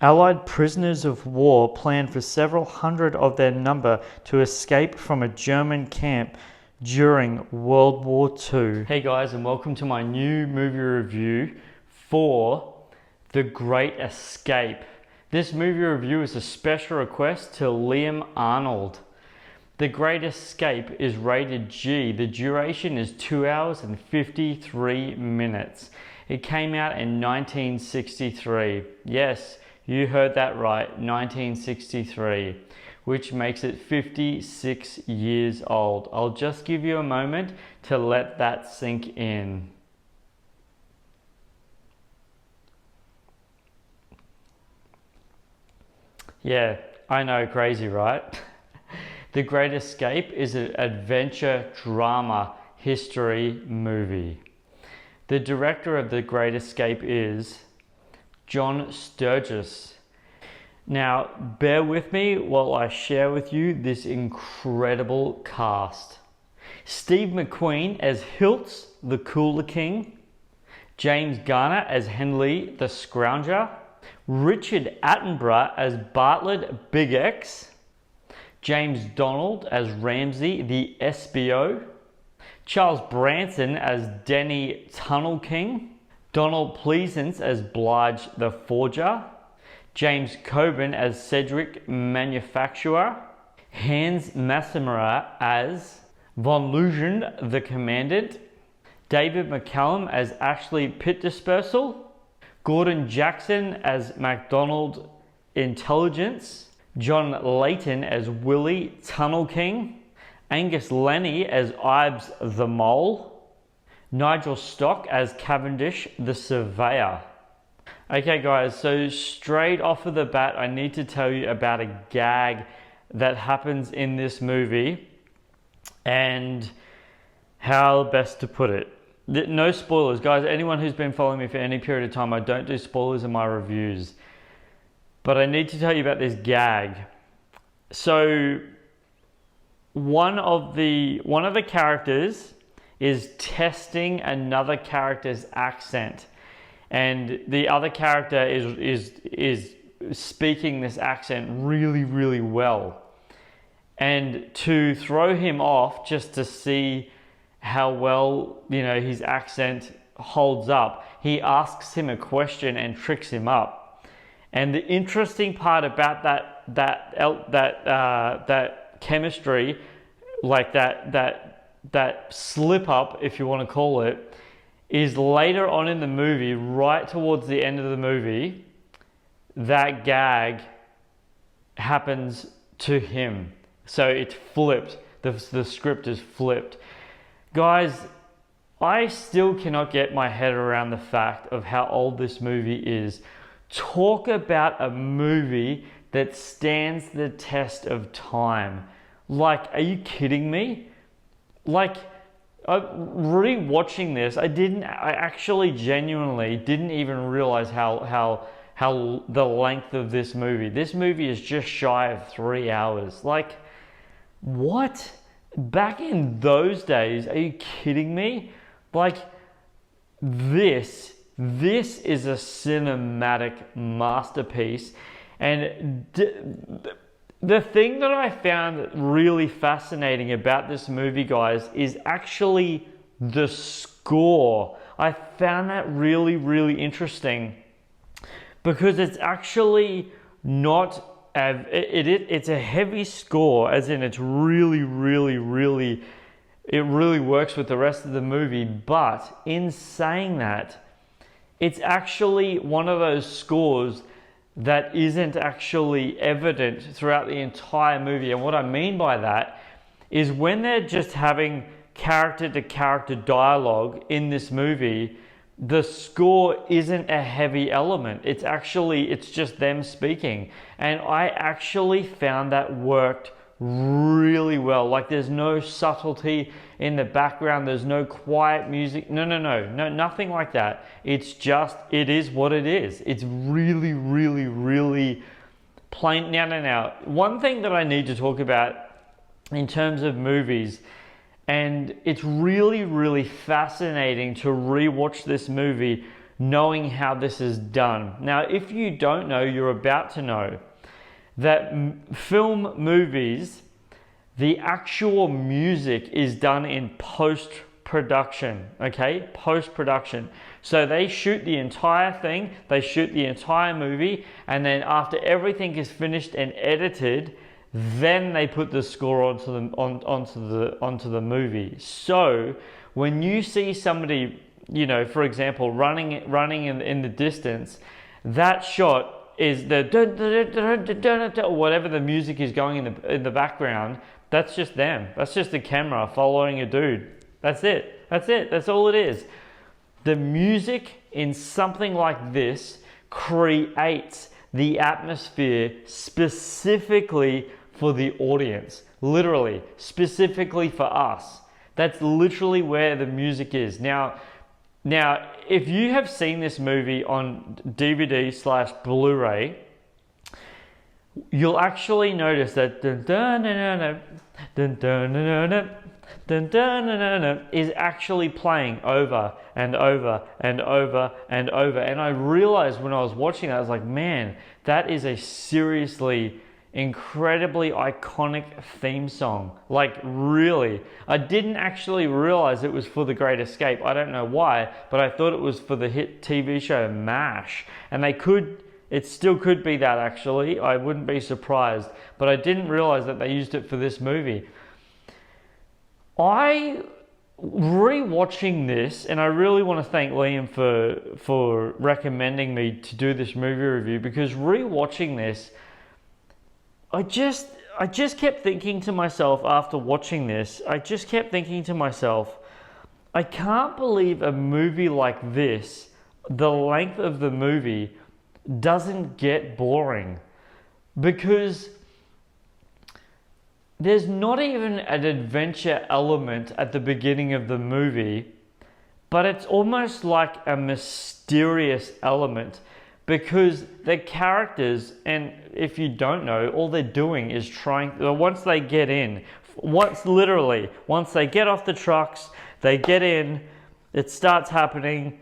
Allied prisoners of war planned for several hundred of their number to escape from a German camp during World War II. Hey guys, and welcome to my new movie review for The Great Escape. This movie review is a special request to Liam Arnold. The Great Escape is rated G. The duration is 2 hours and 53 minutes. It came out in 1963. Yes, you heard that right, 1963, which makes it 56 years old. I'll just give you a moment to let that sink in. Yeah, I know, crazy, right? The Great Escape is an adventure drama history movie. The director of The Great Escape is John Sturges. Now, bear with me while I share with you this incredible cast. Steve McQueen as Hilts, the Cooler King. James Garner as Henley, the Scrounger. Richard Attenborough as Bartlett Big X. James Donald as Ramsey, the SBO. Charles Branson as Denny Tunnel King. Donald Pleasance as Blige the Forger. James Coburn as Cedric Manufacturer. Hans Massimera as Von Lugen the Commandant. David McCallum as Ashley Pit Dispersal. Gordon Jackson as MacDonald Intelligence. John Layton as Willie Tunnel King. Angus Lenny as Ibes the Mole. Nigel Stock as Cavendish the Surveyor. Okay guys, so straight off of the bat, I need to tell you about a gag that happens in this movie and how best to put it. No spoilers, guys. Anyone who's been following me for any period of time, I don't do spoilers in my reviews. But I need to tell you about this gag. So one of the characters is testing another character's accent, and the other character is speaking this accent really well. And to throw him off, just to see how well his accent holds up, he asks him a question and tricks him up. And the interesting part about that chemistry, like that slip up, if you want to call it, is later on in the movie, right towards the end of the movie, that gag happens to him. So it's flipped. The script is flipped. Guys, I still cannot get my head around the fact of how old this movie is. Talk about a movie that stands the test of time. Like, are you kidding me? Like, rewatching this, I actually genuinely didn't even realize how the length of this movie. This movie is just shy of 3 hours. Like, what? Back in those days, are you kidding me? Like, this is a cinematic masterpiece. And the thing that I found really fascinating about this movie, guys, is actually the score. I found that really interesting, because it's actually not, it's a heavy score, as in it's really, it really works with the rest of the movie. But in saying that, it's actually one of those scores that isn't actually evident throughout the entire movie. And what I mean by that is, when they're just having character-to-character dialogue in this movie, the score isn't a heavy element. It's just them speaking. And I actually found that worked really well. Like, there's no subtlety in the background, there's no quiet music, no, nothing like that. It's just, it is what it is. It's really plain. Now, one thing that I need to talk about in terms of movies, and it's really fascinating to rewatch this movie knowing how this is done. Now, if you don't know, you're about to know that film movies, the actual music is done in post-production, okay? Post-production. So they shoot the entire thing, they shoot the entire movie, and then after everything is finished and edited, then they put the score onto the movie. So when you see somebody, you know, for example, running in the distance, that shot is the whatever the music is going in the background. That's just them. That's just the camera following a dude. That's it. That's all it is. The music in something like this creates the atmosphere specifically for the audience. Literally, specifically for us. That's literally where the music is. Now, if you have seen this movie on DVD/Blu-ray, you'll actually notice that is actually playing over and over and over and over. And I realized when I was watching that, I was like, man, that is a seriously incredibly iconic theme song. Like, really, I didn't actually realize it was for The Great Escape. I don't know why, but I thought it was for the hit TV show MASH, and it still could be that, actually. I wouldn't be surprised, but I didn't realize that they used it for this movie. Rewatching this, and I really want to thank Liam for recommending me to do this movie review, because rewatching this, I just kept thinking to myself after watching this, I can't believe a movie like this, the length of the movie, doesn't get boring. Because there's not even an adventure element at the beginning of the movie, but it's almost like a mysterious element. Because the characters, and if you don't know, all they're doing is once they get off the trucks, they get in, it starts happening,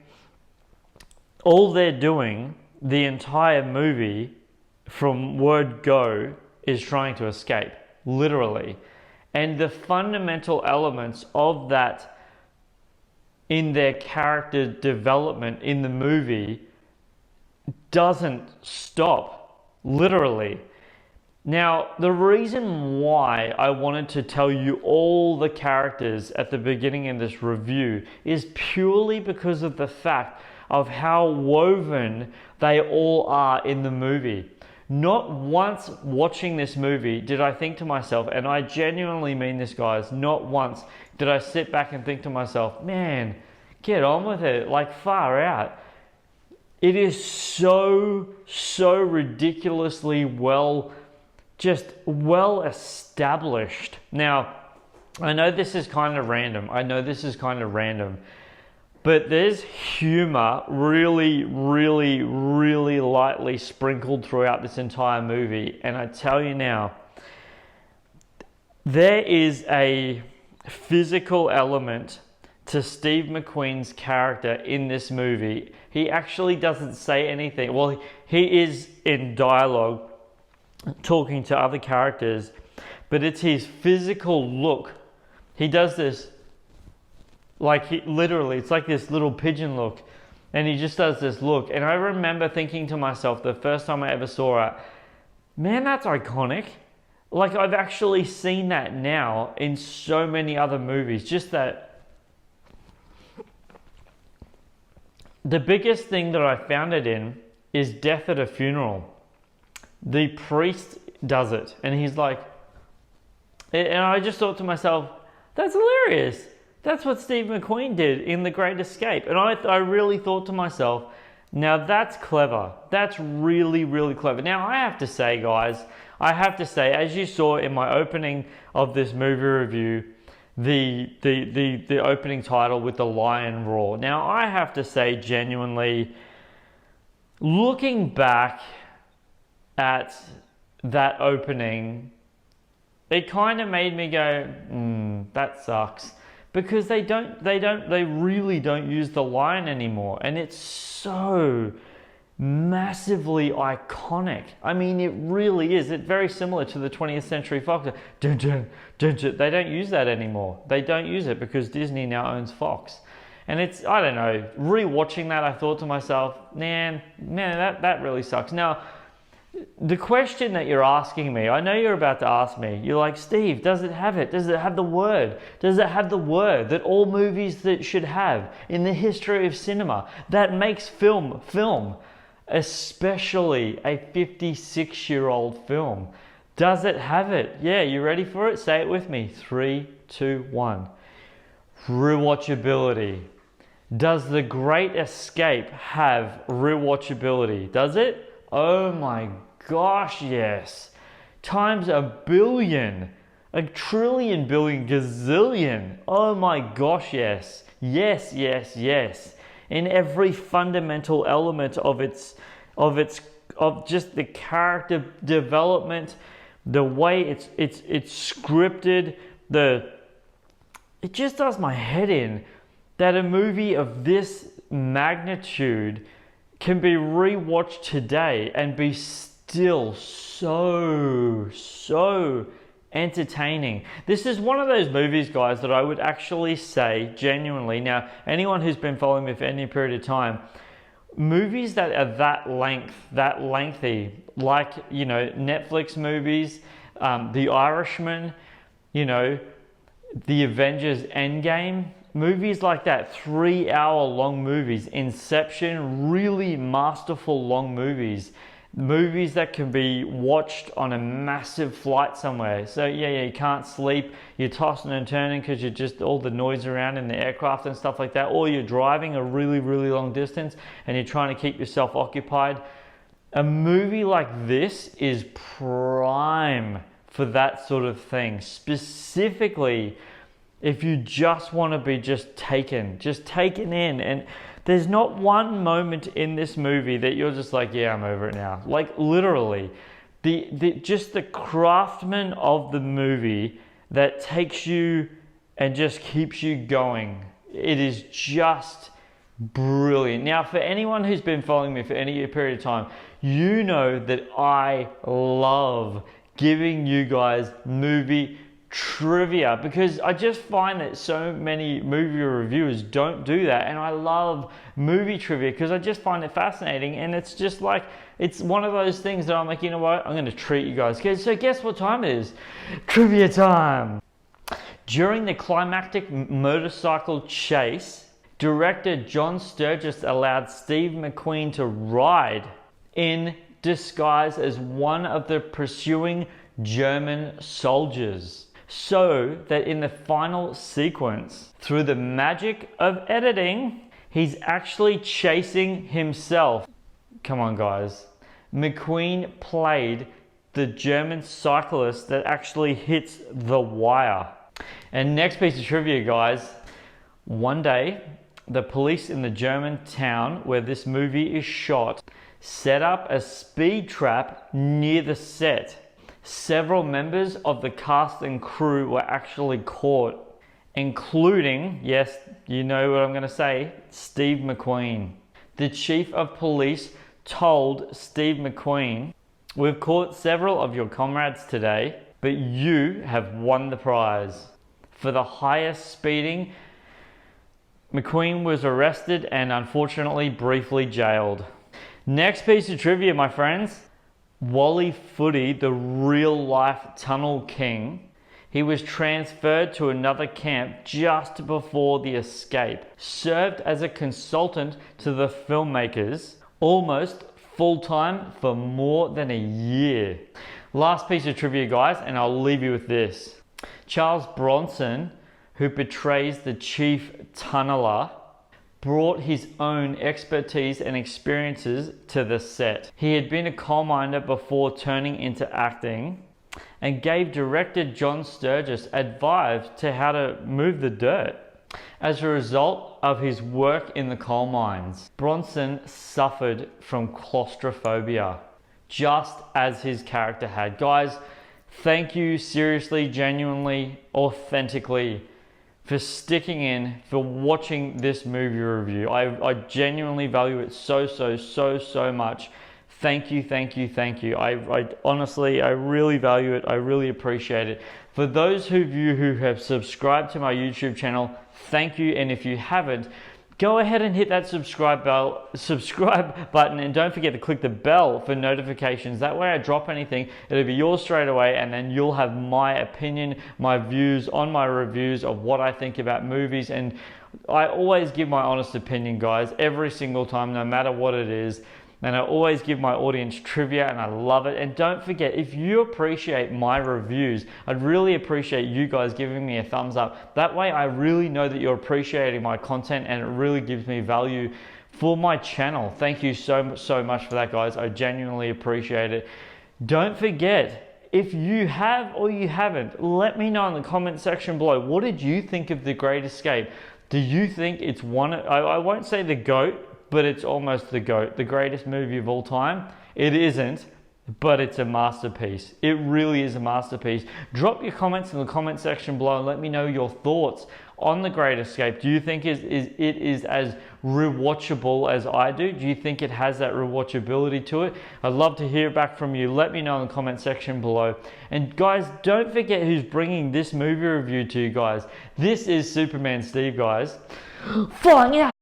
all they're doing, the entire movie, from word go, is trying to escape, literally. And the fundamental elements of that in their character development in the movie doesn't stop, literally. Now, the reason why I wanted to tell you all the characters at the beginning of this review is purely because of the fact of how woven they all are in the movie. Not once watching this movie did I think to myself, and I genuinely mean this, guys, not once did I sit back and think to myself, man, get on with it, like, far out. It is so ridiculously well established. Now, I know this is kind of random. But there's humor really lightly sprinkled throughout this entire movie. And I tell you now, there is a physical element to Steve McQueen's character in this movie. He actually doesn't say anything. Well, he is in dialogue talking to other characters, but it's his physical look. He does this, like, it's like this little pigeon look, and he just does this look. And I remember thinking to myself the first time I ever saw it, man, that's iconic. Like, I've actually seen that now in so many other movies. Just that. The biggest thing that I found it in is Death at a Funeral. The priest does it, and he's like, and I just thought to myself, that's hilarious. That's what Steve McQueen did in The Great Escape. And I really thought to myself, now that's clever. That's really clever. Now, I have to say, guys, as you saw in my opening of this movie review, the opening title with the lion roar. Now, I have to say, genuinely, looking back at that opening, it kind of made me go, that sucks. because they really don't use the line anymore, and it's so massively iconic. I mean, it really is. It's very similar to the 20th Century Fox. Dun, dun, dun, dun. They don't use that anymore. They don't use it because Disney now owns Fox. And it's, I don't know, rewatching that, I thought to myself, man, that really sucks. Now, the question that you're asking me, I know you're about to ask me, you're like, Steve, does it have it? Does it have the word? Does it have the word that all movies that should have in the history of cinema that makes film, especially a 56-year-old film? Does it have it? Yeah, you ready for it? Say it with me. 3, 2, 1. Rewatchability. Does The Great Escape have rewatchability? Does it? Oh my gosh, yes. Times a billion, a trillion, billion, gazillion. Oh my gosh, yes. Yes, yes, yes. In every fundamental element of just the character development, the way it's scripted, it just does my head in that a movie of this magnitude can be rewatched today and be still so entertaining. This is one of those movies, guys, that I would actually say genuinely. Now, anyone who's been following me for any period of time, movies that are that lengthy, like, you know, Netflix movies, The Irishman, you know, The Avengers Endgame, movies like that, 3-hour long movies, Inception, really masterful long movies that can be watched on a massive flight somewhere. So yeah, you can't sleep, you're tossing and turning because you're just all the noise around in the aircraft and stuff like that, or you're driving a really long distance and you're trying to keep yourself occupied. A movie like this is prime for that sort of thing, specifically if you just want to be just taken in. And there's not one moment in this movie that you're just like, yeah, I'm over it now. Like, literally, just the craftsman of the movie that takes you and just keeps you going. It is just brilliant. Now, for anyone who's been following me for any period of time, you know that I love giving you guys movie trivia, because I just find that so many movie reviewers don't do that, and I love movie trivia because I just find it fascinating. And it's just like, it's one of those things that I'm like, you know what, I'm going to treat you guys. So guess what time it is? Trivia time. During the climactic motorcycle chase, director John Sturges allowed Steve McQueen to ride in disguise as one of the pursuing German soldiers, so that in the final sequence, through the magic of editing, he's actually chasing himself. Come on, guys. McQueen played the German cyclist that actually hits the wire. And next piece of trivia, guys. One day, the police in the German town where this movie is shot set up a speed trap near the set. Several members of the cast and crew were actually caught, including, yes, you know what I'm going to say, Steve McQueen. The chief of police told Steve McQueen, "We've caught several of your comrades today, but you have won the prize." For the highest speeding, McQueen was arrested and unfortunately briefly jailed. Next piece of trivia, my friends. Wally Footy, the real-life Tunnel King, he was transferred to another camp just before the escape. Served as a consultant to the filmmakers, almost full-time for more than a year. Last piece of trivia, guys, and I'll leave you with this. Charles Bronson, who portrays the chief tunneler, brought his own expertise and experiences to the set. He had been a coal miner before turning into acting, and gave director John Sturges advice to how to move the dirt. As a result of his work in the coal mines, Bronson suffered from claustrophobia, just as his character had. Guys, thank you seriously, genuinely, authentically for sticking in, for watching this movie review. I genuinely value it so much. Thank you, thank you, thank you. I honestly, I really value it. I really appreciate it. For those of you who have subscribed to my YouTube channel, thank you. And if you haven't, go ahead and hit that subscribe button, and don't forget to click the bell for notifications. That way I drop anything, it'll be yours straight away, and then you'll have my opinion, my views on my reviews of what I think about movies. And I always give my honest opinion, guys, every single time, no matter what it is. And I always give my audience trivia, and I love it. And don't forget, if you appreciate my reviews, I'd really appreciate you guys giving me a thumbs up. That way I really know that you're appreciating my content, and it really gives me value for my channel. Thank you so much for that, guys. I genuinely appreciate it. Don't forget, if you have or you haven't, let me know in the comment section below. What did you think of The Great Escape? Do you think it's one, I won't say the GOAT, but it's almost the GOAT, the greatest movie of all time? It isn't, but it's a masterpiece. It really is a masterpiece. Drop your comments in the comment section below and let me know your thoughts on The Great Escape. Do you think it is as rewatchable as I do? Do you think it has that rewatchability to it? I'd love to hear back from you. Let me know in the comment section below. And guys, don't forget who's bringing this movie review to you guys. This is Superman Steve, guys. Flying out!